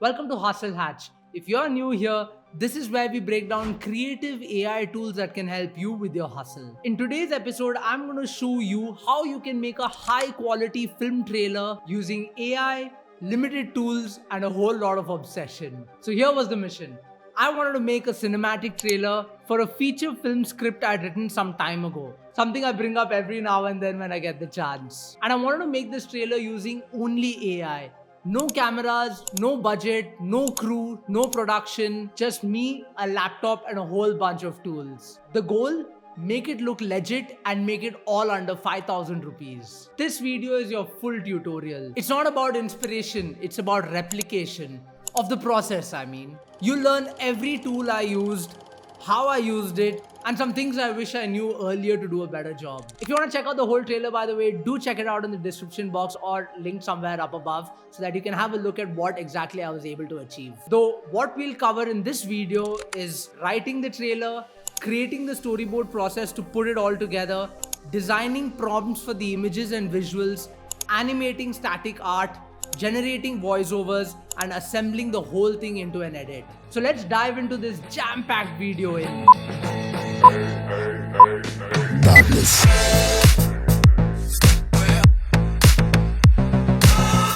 Welcome to Hustle Hatch. If you're new here, this is where we break down creative AI tools that can help you with your hustle. In today's episode, I'm going to show you how you can make a high quality film trailer using AI, limited tools, and a whole lot of obsession. So here was the mission. I wanted to make a cinematic trailer for a feature film script I'd written some time ago. Something I bring up every now and then when I get the chance. And I wanted to make this trailer using only AI. No cameras, no budget, no crew, no production, just me, a laptop, and a whole bunch of tools. The goal? Make it look legit and make it all under 5,000 rupees. This video is your full tutorial. It's not about inspiration, it's about replication of the process, I mean. You'll learn every tool I used, how I used it, and some things I wish I knew earlier to do a better job. If you want to check out the whole trailer, by the way, do check it out in the description box or link somewhere up above so that you can have a look at what exactly I was able to achieve. Though what we'll cover in this video is writing the trailer, creating the storyboard process to put it all together, designing prompts for the images and visuals, animating static art, generating voiceovers, and assembling the whole thing into an edit. So let's dive into this jam-packed video in.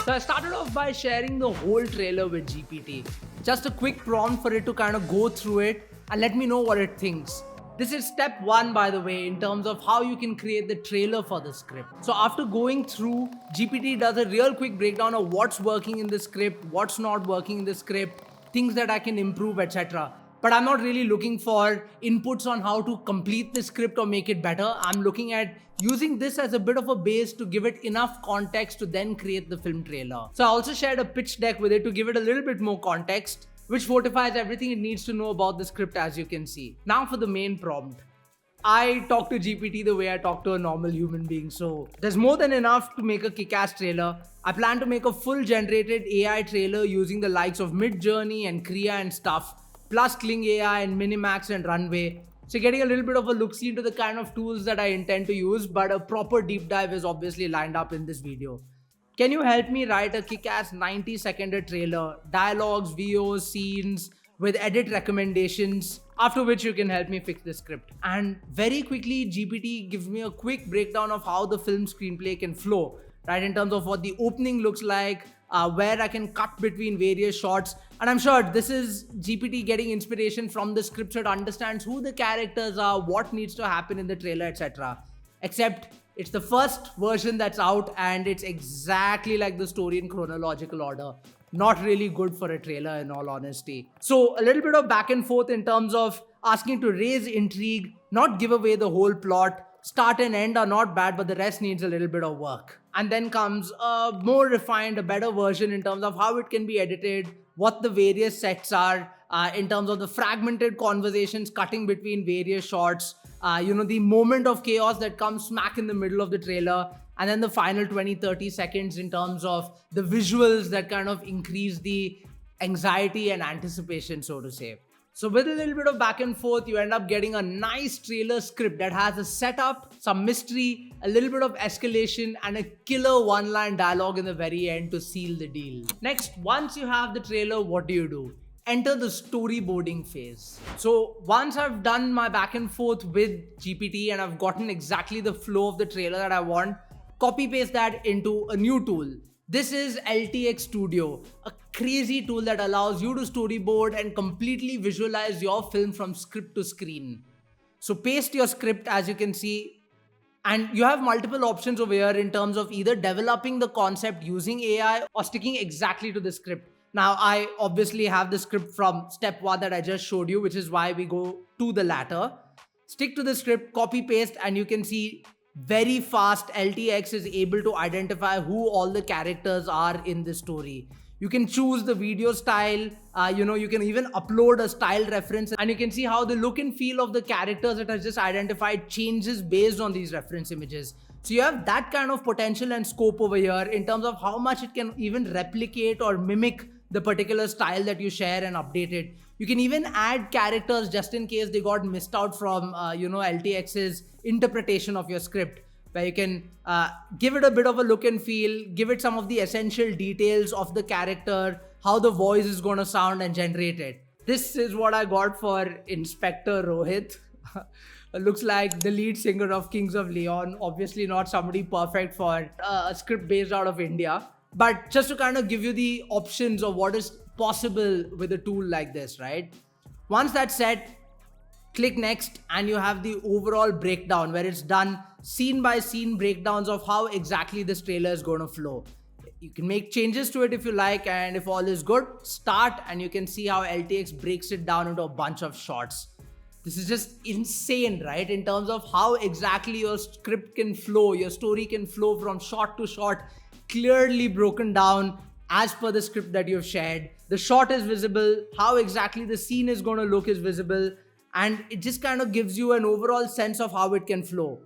So I started off by sharing the whole trailer with GPT. Just a quick prompt for it to kind of go through it and let me know what it thinks. This is step one, by the way, in terms of how you can create the trailer for the script. So after going through, GPT does a real quick breakdown of what's working in the script, what's not working in the script, things that I can improve, etc. But I'm not really looking for inputs on how to complete the script or make it better. I'm looking at using this as a bit of a base to give it enough context to then create the film trailer. So I also shared a pitch deck with it to give it a little bit more context, which fortifies everything it needs to know about the script, as you can see. Now for the main prompt. I talk to GPT the way I talk to a normal human being, so there's more than enough to make a kick-ass trailer. I plan to make a full generated AI trailer using the likes of Midjourney and Krea and stuff, plus Kling AI and Minimax and Runway. So getting a little bit of a look-see into the kind of tools that I intend to use, but a proper deep dive is obviously lined up in this video. Can you help me write a kick-ass 90-second trailer, dialogues, VOs, scenes, with edit recommendations, after which you can help me fix the script. And very quickly, GPT gives me a quick breakdown of how the film screenplay can flow, right? In terms of what the opening looks like, where I can cut between various shots. And I'm sure this is GPT getting inspiration from the script, so it understands who the characters are, what needs to happen in the trailer, etc. Except it's the first version that's out and it's exactly like the story in chronological order. Not really good for a trailer, in all honesty. So a little bit of back and forth in terms of asking to raise intrigue, not give away the whole plot. Start and end are not bad, but the rest needs a little bit of work. And then comes a more refined, a better version in terms of how it can be edited, what the various sets are, in terms of the fragmented conversations cutting between various shots, the moment of chaos that comes smack in the middle of the trailer, and then the final 20-30 seconds in terms of the visuals that kind of increase the anxiety and anticipation, so to say. So with a little bit of back and forth, you end up getting a nice trailer script that has a setup, some mystery, a little bit of escalation, and a killer one-line dialogue in the very end to seal the deal. Next, once you have the trailer, what do? Enter the storyboarding phase. So once I've done my back and forth with GPT and I've gotten exactly the flow of the trailer that I want, copy paste that into a new tool. This is LTX Studio, a crazy tool that allows you to storyboard and completely visualize your film from script to screen. So paste your script, as you can see, and you have multiple options over here in terms of either developing the concept using AI or sticking exactly to the script. Now, I obviously have the script from step one that I just showed you, which is why we go to the latter. Stick to the script, copy paste, and you can see very fast LTX is able to identify who all the characters are in the story. You can choose the video style, you can even upload a style reference, and you can see how the look and feel of the characters it has just identified changes based on these reference images. So you have that kind of potential and scope over here in terms of how much it can even replicate or mimic the particular style that you share and update it. You can even add characters just in case they got missed out from, LTX's interpretation of your script, where you can give it a bit of a look and feel, give it some of the essential details of the character, how the voice is going to sound and generate it. This is what I got for Inspector Rohit. Looks like the lead singer of Kings of Leon. Obviously, not somebody perfect for a script based out of India. But just to kind of give you the options of what is possible with a tool like this, right? Once that's set, click next, and you have the overall breakdown where it's done scene by scene breakdowns of how exactly this trailer is going to flow. You can make changes to it if you like, and if all is good, start, and you can see how LTX breaks it down into a bunch of shots. This is just insane, right? In terms of how exactly your script can flow, your story can flow from shot to shot, clearly broken down as per the script that you've shared. The shot is visible, how exactly the scene is going to look is visible, and it just kind of gives you an overall sense of how it can flow.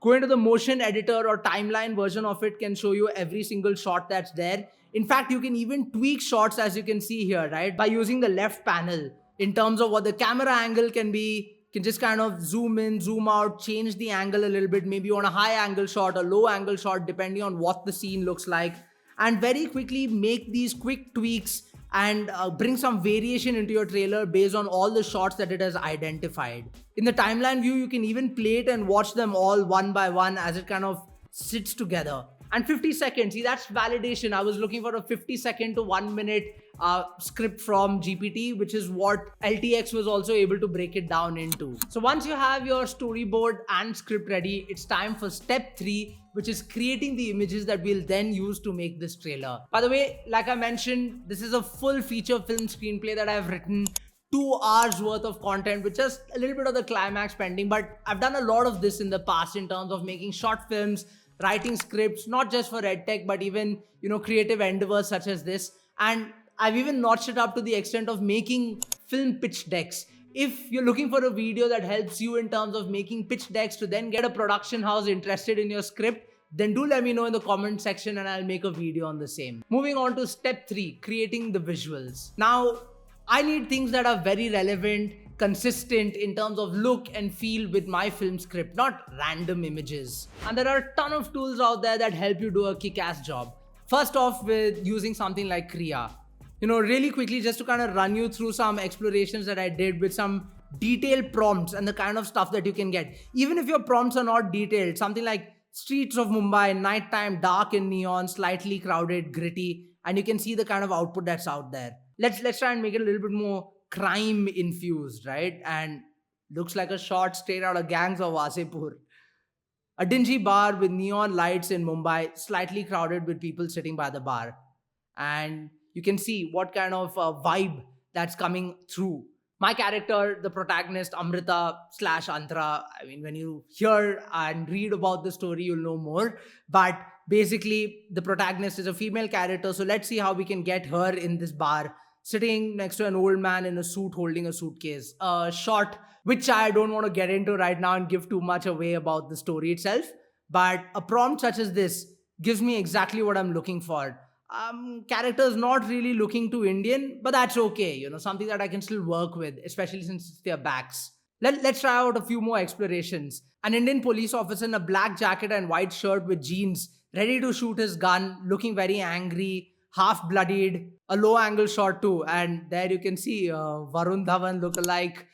Going to the motion editor or timeline version of it can show you every single shot that's there. In fact, you can even tweak shots, as you can see here, right? By using the left panel in terms of what the camera angle can be. You can just kind of zoom in, zoom out, change the angle a little bit, maybe on a high angle shot, a low angle shot, depending on what the scene looks like. And very quickly make these quick tweaks and bring some variation into your trailer based on all the shots that it has identified. In the timeline view, you can even play it and watch them all one by one as it kind of sits together. And 50 seconds, see, that's validation. I was looking for a 50-second to 1 minute script from GPT, which is what LTX was also able to break it down into. So once you have your storyboard and script ready, it's time for step 3, which is creating the images that we'll then use to make this trailer. By the way, like I mentioned, this is a full feature film screenplay that I've written. 2 hours worth of content with just a little bit of the climax pending. But I've done a lot of this in the past in terms of making short films, writing scripts, not just for EdTech, but even, creative endeavors such as this. And I've even notched it up to the extent of making film pitch decks. If you're looking for a video that helps you in terms of making pitch decks to then get a production house interested in your script, then do let me know in the comment section and I'll make a video on the same. Moving on to step 3, creating the visuals. Now, I need things that are very relevant, consistent in terms of look and feel with my film script, not random images. And there are a ton of tools out there that help you do a kick-ass job. First off, with using something like Krea. Really quickly, just to kind of run you through some explorations that I did with some detailed prompts and the kind of stuff that you can get. Even if your prompts are not detailed, something like streets of Mumbai, nighttime, dark and neon, slightly crowded, gritty, and you can see the kind of output that's out there. Let's try and make it a little bit more crime infused, right? And looks like a shot straight out of Gangs of Wasepur. A dingy bar with neon lights in Mumbai, slightly crowded with people sitting by the bar. And you can see what kind of vibe that's coming through. My character, the protagonist, Amrita / Antara, I mean, when you hear and read about the story, you'll know more. But basically, the protagonist is a female character. So let's see how we can get her in this bar, sitting next to an old man in a suit holding a suitcase. A shot which I don't want to get into right now and give too much away about the story itself. But a prompt such as this gives me exactly what I'm looking for. Characters not really looking too Indian, but that's okay. Something that I can still work with, especially since it's their backs. Let's try out a few more explorations. An Indian police officer in a black jacket and white shirt with jeans, ready to shoot his gun, looking very angry, half bloodied, a low angle shot too. And there you can see Varun Dhawan look-alike,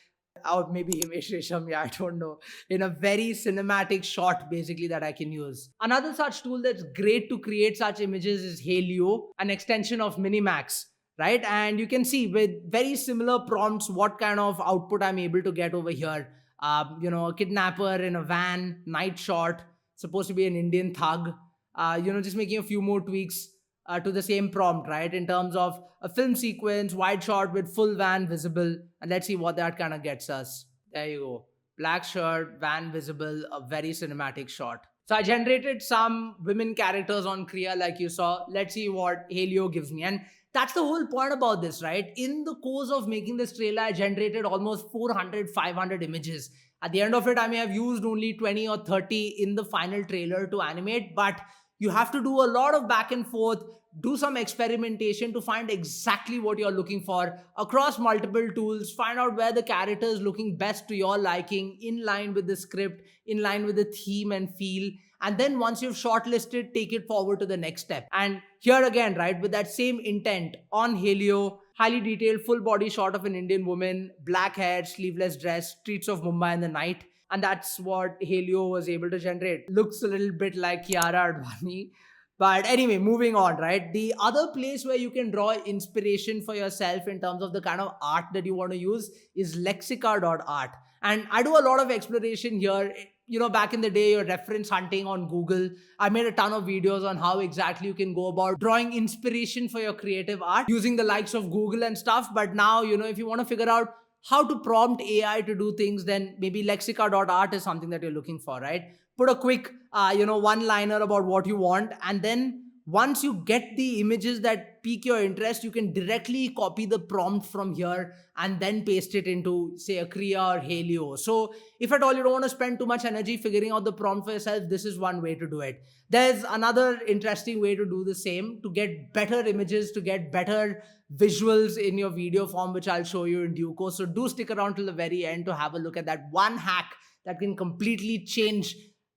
or maybe Himesh Reshammiya, I don't know, in a very cinematic shot basically that I can use. Another such tool that's great to create such images is Helio, an extension of Minimax, right? And you can see with very similar prompts what kind of output I'm able to get over here. A kidnapper in a van, night shot, supposed to be an Indian thug, just making a few more tweaks to the same prompt, right? In terms of a film sequence, wide shot with full van visible. And let's see what that kind of gets us. There you go. Black shirt, van visible, a very cinematic shot. So I generated some women characters on Krea like you saw. Let's see what Helio gives me. And that's the whole point about this, right? In the course of making this trailer, I generated almost 400, 500 images. At the end of it, I may have used only 20 or 30 in the final trailer to animate, but you have to do a lot of back and forth, do some experimentation to find exactly what you're looking for across multiple tools, find out where the character is looking best to your liking, in line with the script, in line with the theme and feel. And then once you've shortlisted, take it forward to the next step. And here again, right, with that same intent on Helio, highly detailed full body shot of an Indian woman, black hair, sleeveless dress, streets of Mumbai in the night. And that's what Helio was able to generate. Looks a little bit like Kiara Advani. But anyway, moving on, right? The other place where you can draw inspiration for yourself in terms of the kind of art that you want to use is lexica.art. And I do a lot of exploration here. Back in the day, you're reference hunting on Google. I made a ton of videos on how exactly you can go about drawing inspiration for your creative art using the likes of Google and stuff. But now, if you want to figure out how to prompt AI to do things, then maybe lexica.art is something that you're looking for, right? Put a quick, one liner about what you want. And then once you get the images that pique your interest, you can directly copy the prompt from here and then paste it into, say, a Kriya or Helio. So if at all you don't want to spend too much energy figuring out the prompt for yourself, this is one way to do it. There's another interesting way to do the same to get better images, to get better visuals in your video form, which I'll show you in due course. So do stick around till the very end to have a look at that one hack that can completely change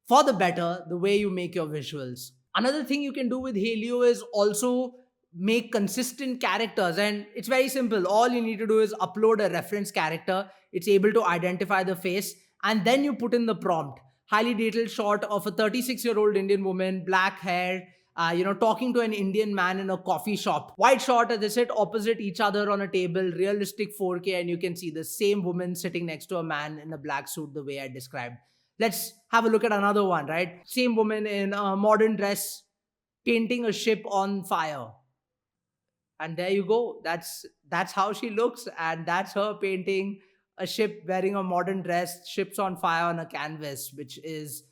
for the better the way you make your visuals. Another thing you can do with Helio is also make consistent characters, and it's very simple. All you need to do is upload a reference character. It's able to identify the face, and then you put in the prompt. Highly detailed shot of a 36-year-old Indian woman, black hair, talking to an Indian man in a coffee shop. Wide shot as they sit opposite each other on a table, realistic 4K, and you can see the same woman sitting next to a man in a black suit the way I described. Let's have a look at another one, right? Same woman in a modern dress painting a ship on fire. And there you go. That's how she looks, and that's her painting a ship wearing a modern dress, ships on fire on a canvas, which is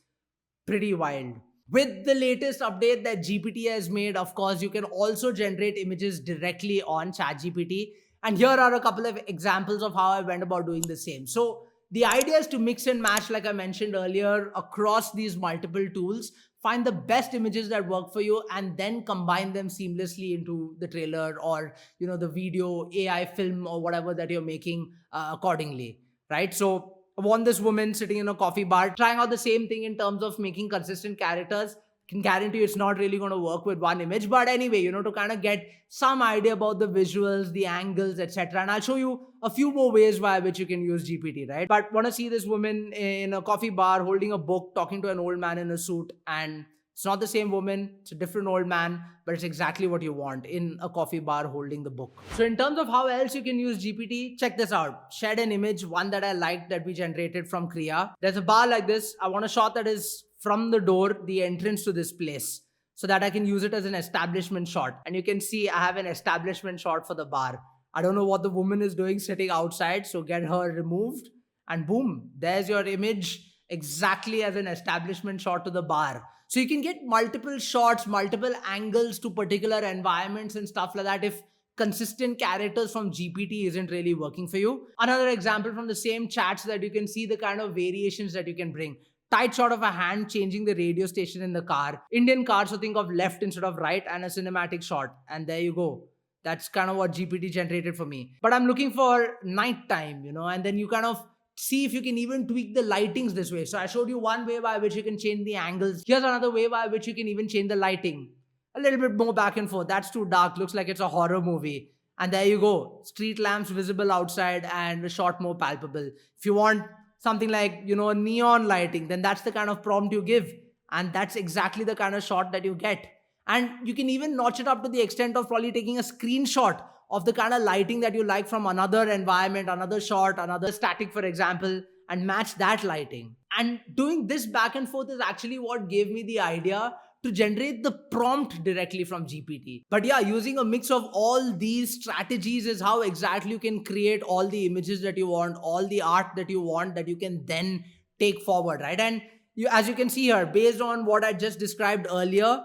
pretty wild. With the latest update that GPT has made, of course, you can also generate images directly on ChatGPT. And here are a couple of examples of how I went about doing the same. So the idea is to mix and match, like I mentioned earlier, across these multiple tools, find the best images that work for you, and then combine them seamlessly into the trailer or, the video, AI film, or whatever that you're making accordingly, right? So I want this woman sitting in a coffee bar, trying out the same thing in terms of making consistent characters. Can guarantee you it's not really going to work with one image, but anyway, to kind of get some idea about the visuals, the angles, etc. And I'll show you a few more ways by which you can use GPT, right? But want to see this woman in a coffee bar holding a book, talking to an old man in a suit, and it's not the same woman, it's a different old man, but it's exactly what you want in a coffee bar holding the book. So in terms of how else you can use GPT, check this out. Shared an image, one that I liked that we generated from Kriya. There's a bar like this. I want a shot that is from the door, the entrance to this place, so that I can use it as an establishment shot. And you can see I have an establishment shot for the bar. I don't know what the woman is doing sitting outside, so get her removed, and boom, there's your image exactly as an establishment shot to the bar. So you can get multiple shots, multiple angles to particular environments and stuff like that if consistent characters from GPT isn't really working for you. Another example from the same chat so that you can see the kind of variations that you can bring. Tight shot of a hand changing the radio station in the car. Indian car, so think of left instead of right, and a cinematic shot. And there you go. That's kind of what GPT generated for me. But I'm looking for nighttime, and then you kind of see if you can even tweak the lightings this way. So I showed you one way by which you can change the angles. Here's another way by which you can even change the lighting. A little bit more back and forth. That's too dark. Looks like it's a horror movie. And there you go. Street lamps visible outside and a shot more palpable. If you want something like, a neon lighting, then that's the kind of prompt you give. And that's exactly the kind of shot that you get. And you can even notch it up to the extent of probably taking a screenshot of the kind of lighting that you like from another environment, another shot, another static, for example, and match that lighting. And doing this back and forth is actually what gave me the idea to generate the prompt directly from GPT. But yeah, using a mix of all these strategies is how exactly you can create all the images that you want, all the art that you want, that you can then take forward, right? And as you can see here, based on what I just described earlier,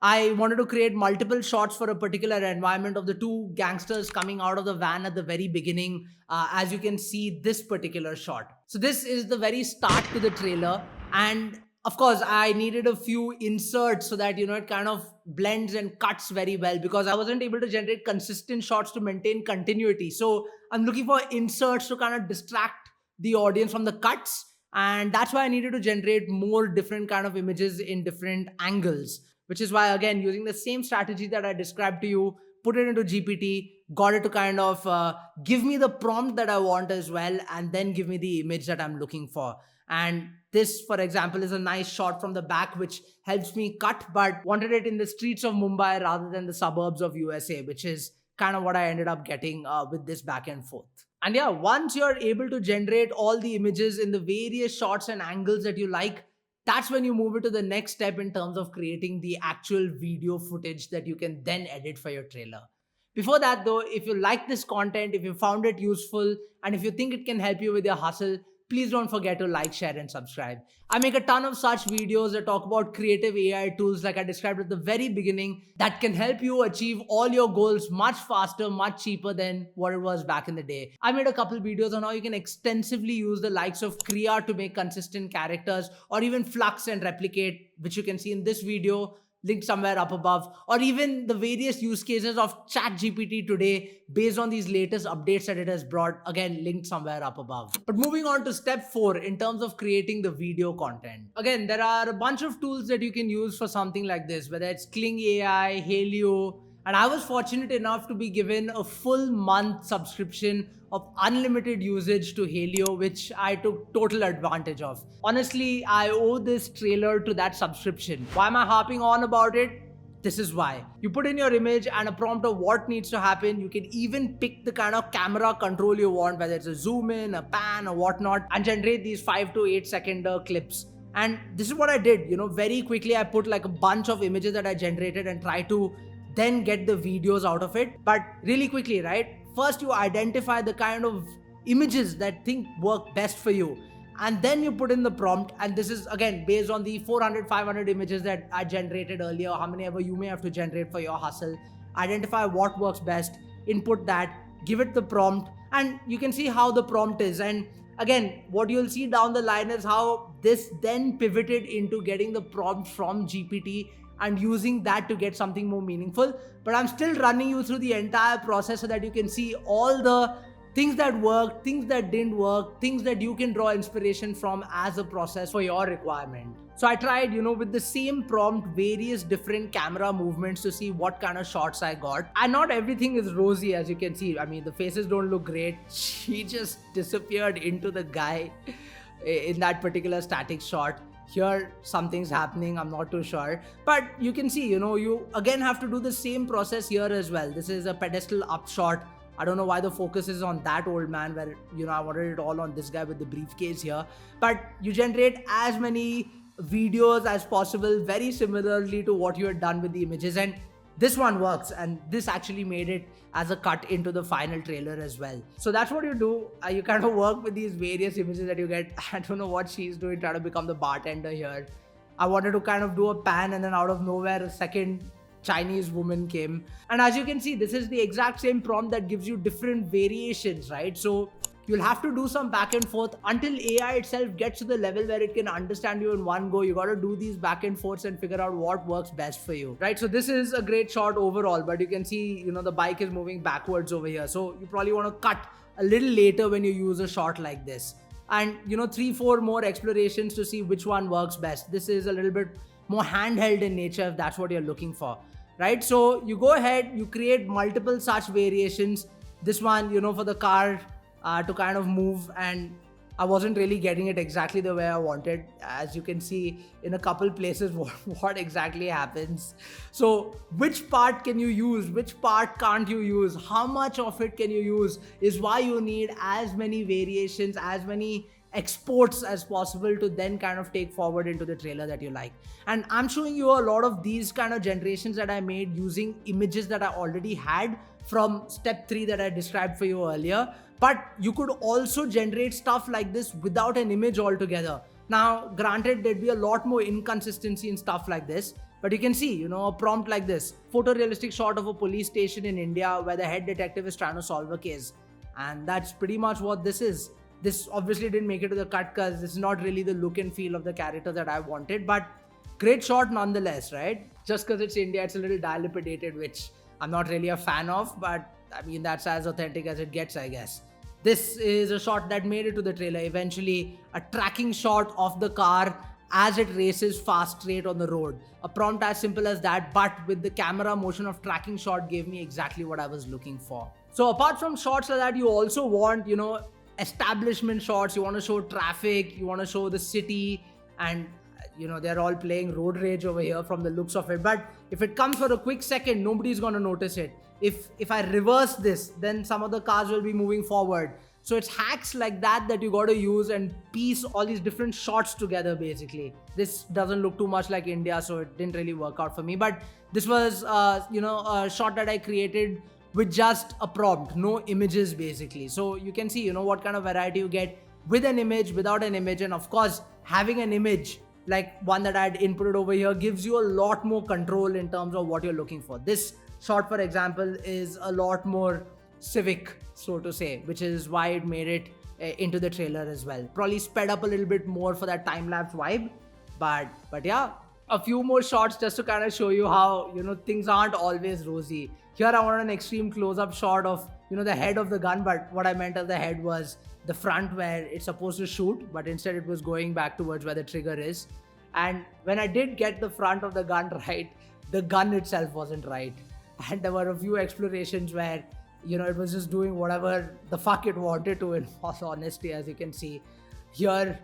I wanted to create multiple shots for a particular environment of the two gangsters coming out of the van at the very beginning, as you can see this particular shot. So this is the very start to the trailer, and of course, I needed a few inserts so that, it kind of blends and cuts very well, because I wasn't able to generate consistent shots to maintain continuity. So I'm looking for inserts to kind of distract the audience from the cuts And that's why I needed to generate more different kind of images in different angles, which is why, again, using the same strategy that I described to you, put it into GPT, got it to kind of give me the prompt that I want as well, and then give me the image that I'm looking for. And this, for example, is a nice shot from the back, which helps me cut, but wanted it in the streets of Mumbai rather than the suburbs of USA, which is kind of what I ended up getting with this back and forth. And yeah, once you're able to generate all the images in the various shots and angles that you like, that's when you move it to the next step in terms of creating the actual video footage that you can then edit for your trailer. Before that, though, if you like this content, if you found it useful, and if you think it can help you with your hustle, please don't forget to like, share, and subscribe. I make a ton of such videos that talk about creative AI tools, like I described at the very beginning, that can help you achieve all your goals much faster, much cheaper than what it was back in the day. I made a couple videos on how you can extensively use the likes of Kriya to make consistent characters, or even Flux and Replicate, which you can see in this video, linked somewhere up above, or even the various use cases of ChatGPT today based on these latest updates that it has brought, again, linked somewhere up above. But moving on to step 4 in terms of creating the video content. Again, there are a bunch of tools that you can use for something like this, whether it's Kling AI, Helio, and I was fortunate enough to be given a full month subscription of unlimited usage to Helio, which I took total advantage of. Honestly, I owe this trailer to that subscription. Why am I harping on about it? This is why. You put in your image and a prompt of what needs to happen. You can even pick the kind of camera control you want, whether it's a zoom in, a pan, or whatnot, and generate these 5 to 8 second clips. And this is what I did. Very quickly, I put like a bunch of images that I generated and try to then get the videos out of it. But really quickly, right? First, you identify the kind of images that think work best for you. And then you put in the prompt. And this is, again, based on the 400, 500 images that I generated earlier, how many ever you may have to generate for your hustle. Identify what works best, input that, give it the prompt, and you can see how the prompt is. And again, what you'll see down the line is how this then pivoted into getting the prompt from GPT and using that to get something more meaningful. But I'm still running you through the entire process so that you can see all the things that worked, things that didn't work, things that you can draw inspiration from as a process for your requirement. So I tried, with the same prompt, various different camera movements to see what kind of shots I got. And not everything is rosy, as you can see. I mean, the faces don't look great. She just disappeared into the guy in that particular static shot. Here, something's happening, I'm not too sure. But you can see, you again have to do the same process here as well. This is a pedestal up shot. I don't know why the focus is on that old man, where, I wanted it all on this guy with the briefcase here. But you generate as many videos as possible, very similarly to what you had done with the images. And this one works, and this actually made it as a cut into the final trailer as well. So that's what you do. You kind of work with these various images that you get. I don't know what she's doing, trying to become the bartender here. I wanted to kind of do a pan, and then out of nowhere, a second Chinese woman came. And as you can see, this is the exact same prompt that gives you different variations, right? So you'll have to do some back and forth until AI itself gets to the level where it can understand you in one go. You got to do these back and forths and figure out what works best for you, right? So this is a great shot overall, but you can see, the bike is moving backwards over here. So you probably want to cut a little later when you use a shot like this. And, 3-4 more explorations to see which one works best. This is a little bit more handheld in nature if that's what you're looking for, right? So you go ahead, you create multiple such variations. This one, for the car, to kind of move, and I wasn't really getting it exactly the way I wanted. As you can see in a couple places what exactly happens. So which part can you use? Which part can't you use? How much of it can you use is why you need as many variations, as many exports as possible to then kind of take forward into the trailer that you like. And I'm showing you a lot of these kind of generations that I made using images that I already had from step 3 that I described for you earlier. But you could also generate stuff like this without an image altogether. Now, granted, there'd be a lot more inconsistency in stuff like this, but you can see, a prompt like this, photorealistic shot of a police station in India where the head detective is trying to solve a case. And that's pretty much what this is. This obviously didn't make it to the cut because this is not really the look and feel of the character that I wanted, but great shot nonetheless, right? Just because it's India, it's a little dilapidated, which I'm not really a fan of, but I mean, that's as authentic as it gets, I guess. This is a shot that made it to the trailer eventually, a tracking shot of the car as it races fast straight on the road. A prompt as simple as that, but with the camera motion of tracking shot gave me exactly what I was looking for. So apart from shots like that, you also want, establishment shots. You want to show traffic, you want to show the city, and they're all playing road rage over here from the looks of it. But if it comes for a quick second, nobody's going to notice it. If I reverse this, then some of the cars will be moving forward. So it's hacks like that you got to use and piece all these different shots together basically. This doesn't look too much like India, so it didn't really work out for me. But this was a shot that I created with just a prompt, no images basically. So you can see what kind of variety you get with an image, without an image. And of course, having an image like one that I had inputted over here gives you a lot more control in terms of what you're looking for. This shot, for example, is a lot more civic, so to say, which is why it made it into the trailer as well. Probably sped up a little bit more for that time-lapse vibe. But yeah, a few more shots just to kind of show you how, things aren't always rosy. Here I wanted an extreme close-up shot of, the head of the gun, but what I meant as the head was the front where it's supposed to shoot, but instead it was going back towards where the trigger is. And when I did get the front of the gun right, the gun itself wasn't right. And there were a few explorations where, it was just doing whatever the fuck it wanted to, in all honesty, as you can see. Here,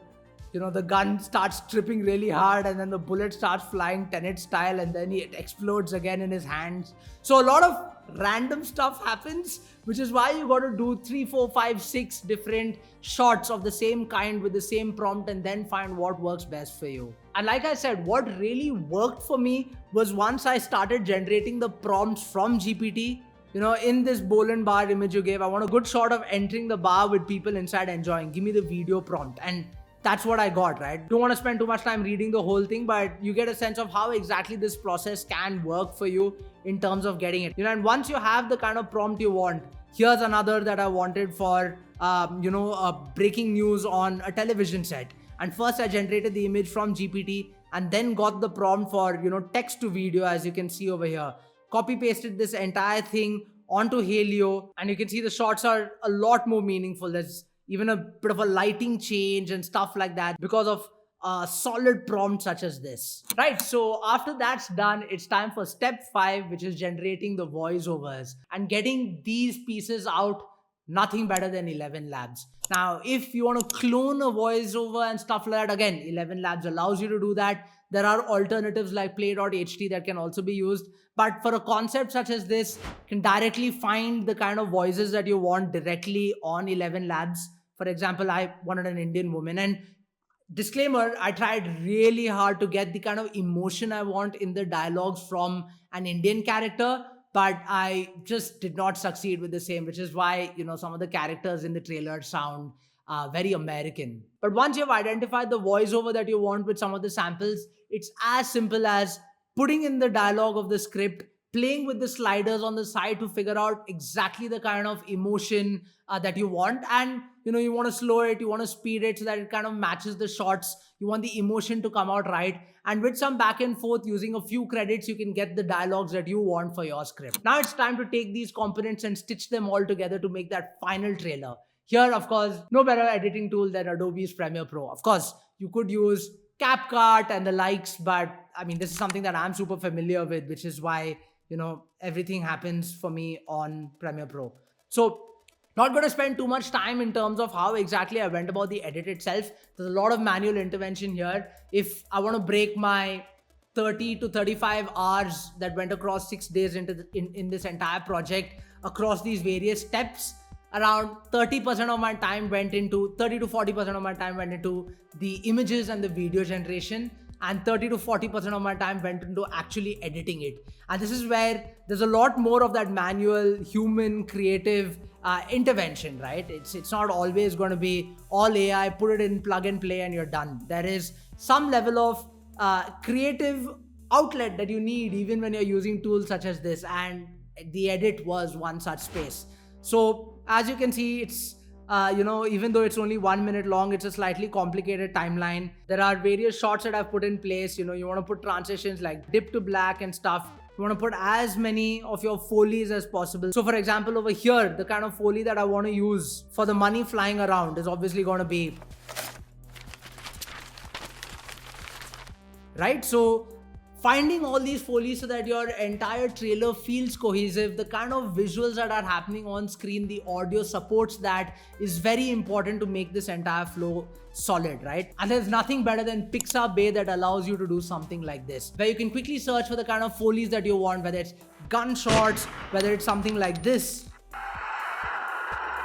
the gun starts tripping really hard and then the bullet starts flying Tenet style and then it explodes again in his hands. So a lot of random stuff happens, which is why you got to do 3, 4, 5, 6 different shots of the same kind with the same prompt and then find what works best for you. And like I said, what really worked for me was once I started generating the prompts from GPT. In this bowl and bar image you gave, I want a good shot of entering the bar with people inside enjoying. Give me the video prompt. And that's what I got, right? Don't want to spend too much time reading the whole thing, but you get a sense of how exactly this process can work for you in terms of getting it. And once you have the kind of prompt you want, here's another that I wanted for, breaking news on a television set. And first I generated the image from GPT and then got the prompt for, text to video, as you can see over here. Copy pasted this entire thing onto Haleo, and you can see the shots are a lot more meaningful. There's even a bit of a lighting change and stuff like that because of a solid prompt such as this. Right, so after that's done, it's time for step 5, which is generating the voiceovers and getting these pieces out. Nothing better than 11 Labs. Now, if you want to clone a voiceover and stuff like that, again, 11 Labs allows you to do that. There are alternatives like Play.ht that can also be used. But for a concept such as this, you can directly find the kind of voices that you want directly on 11 Labs. For example, I wanted an Indian woman. And disclaimer, I tried really hard to get the kind of emotion I want in the dialogues from an Indian character, but I just did not succeed with the same, which is why, some of the characters in the trailer sound very American. But once you've identified the voiceover that you want with some of the samples, it's as simple as putting in the dialogue of the script, playing with the sliders on the side to figure out exactly the kind of emotion that you want. And, you want to slow it, you want to speed it so that it kind of matches the shots. You want the emotion to come out right. And with some back and forth, using a few credits, you can get the dialogues that you want for your script. Now it's time to take these components and stitch them all together to make that final trailer. Here, of course, no better editing tool than Adobe's Premiere Pro. Of course, you could use CapCut and the likes, but I mean, this is something that I'm super familiar with, which is why, everything happens for me on Premiere Pro. So not going to spend too much time in terms of how exactly I went about the edit itself. There's a lot of manual intervention here. If I want to break my 30 to 35 hours that went across 6 days in this entire project across these various steps, around 30% of my time went into 30 to 40% of my time went into the images and the video generation, and 30 to 40% of my time went into actually editing it. And this is where there's a lot more of that manual, human, creative intervention, right? It's not always going to be all AI, put it in, plug and play, and you're done. There is some level of creative outlet that you need even when you're using tools such as this, and the edit was one such space. So as you can see, it's even though it's only 1 minute long, it's a slightly complicated timeline. There are various shots that I've put in place. You want to put transitions like dip to black and stuff. You want to put as many of your Foleys as possible. So for example, over here, the kind of Foley that I want to use for the money flying around is obviously going to be, right? So finding all these Foleys so that your entire trailer feels cohesive, the kind of visuals that are happening on screen, the audio supports that, is very important to make this entire flow solid, right? And there's nothing better than Pixabay that allows you to do something like this, where you can quickly search for the kind of Foleys that you want, whether it's gunshots, whether it's something like this,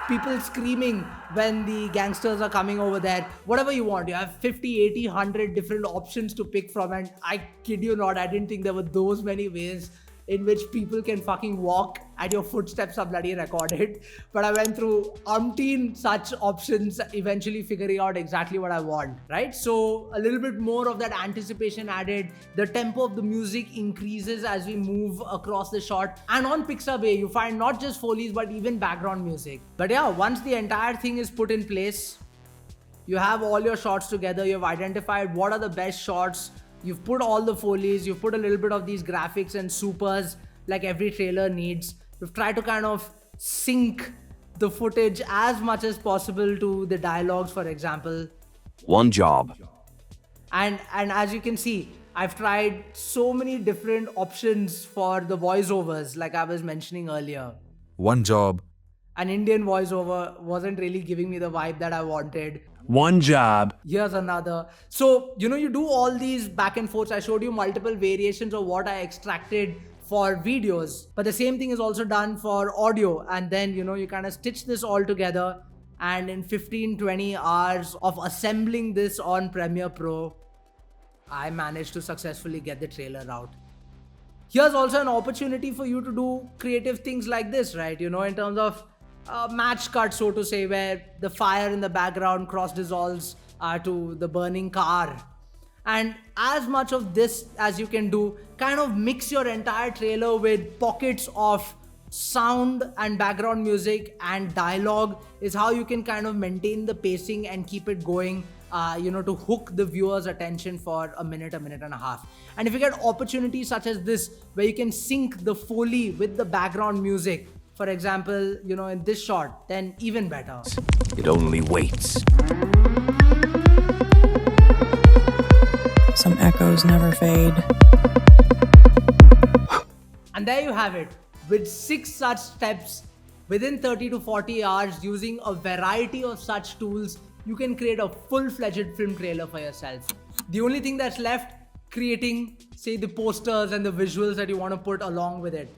people screaming when the gangsters are coming over there, whatever you want. You have 50, 80, 100 different options to pick from, and I kid you not, I didn't think there were those many ways in which people can fucking walk and your footsteps are bloody recorded. But I went through umpteen such options, eventually figuring out exactly what I want, right? So a little bit more of that anticipation added. The tempo of the music increases as we move across the shot. And on Pixabay, you find not just Foleys, but even background music. But yeah, once the entire thing is put in place, you have all your shots together, you've identified what are the best shots, you've put all the Foleys, you've put a little bit of these graphics and supers like every trailer needs. You've tried to kind of sync the footage as much as possible to the dialogues, for example. One job. And as you can see, I've tried so many different options for the voiceovers, like I was mentioning earlier. One job. An Indian voiceover wasn't really giving me the vibe that I wanted. One job. Here's another. So, you do all these back and forths. I showed you multiple variations of what I extracted for videos, but the same thing is also done for audio. And then, you kind of stitch this all together, and in 15-20 hours of assembling this on Premiere Pro, I managed to successfully get the trailer out. Here's also an opportunity for you to do creative things like this, right? In terms of match cut, so to say, where the fire in the background cross dissolves to the burning car. And as much of this as you can do, kind of mix your entire trailer with pockets of sound and background music and dialogue is how you can kind of maintain the pacing and keep it going, to hook the viewer's attention for a minute and a half. And if you get opportunities such as this, where you can sync the Foley with the background music, for example, in this shot, then even better. It only waits. Some echoes never fade. And there you have it. With 6 such steps, within 30 to 40 hours, using a variety of such tools, you can create a full-fledged film trailer for yourself. The only thing that's left, creating, say, the posters and the visuals that you want to put along with it.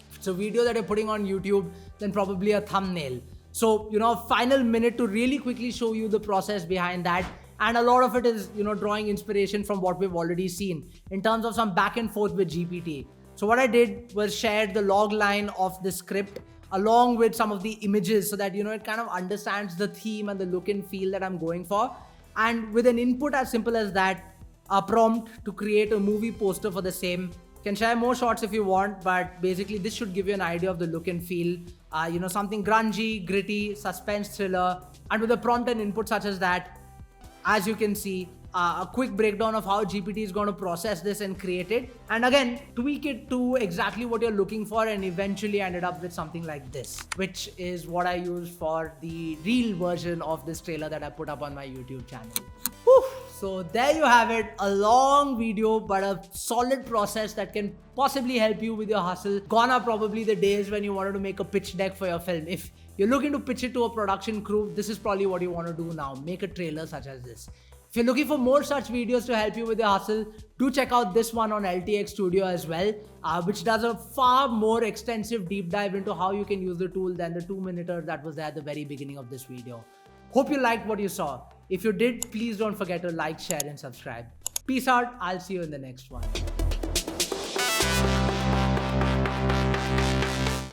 If it's a video that you're putting on YouTube, then probably a thumbnail. So, a final minute to really quickly show you the process behind that. And a lot of it is, drawing inspiration from what we've already seen in terms of some back and forth with GPT. So what I did was share the log line of the script along with some of the images so that, it kind of understands the theme and the look and feel that I'm going for. And with an input as simple as that, a prompt to create a movie poster for the same. Can share more shots if you want, but basically this should give you an idea of the look and feel. Something grungy, gritty, suspense thriller. And with a prompt and input such as that, as you can see, a quick breakdown of how GPT is going to process this and create it. And again, tweak it to exactly what you're looking for, and eventually ended up with something like this, which is what I used for the real version of this trailer that I put up on my YouTube channel. Whew. So there you have it, a long video, but a solid process that can possibly help you with your hustle. Gone are probably the days when you wanted to make a pitch deck for your film. If you're looking to pitch it to a production crew, this is probably what you want to do now. Make a trailer such as this. If you're looking for more such videos to help you with your hustle, do check out this one on LTX Studio as well, which does a far more extensive deep dive into how you can use the tool than the 2-minuter that was there at the very beginning of this video. Hope you liked what you saw. If you did, please don't forget to like, share and subscribe. Peace out. I'll see you in the next one.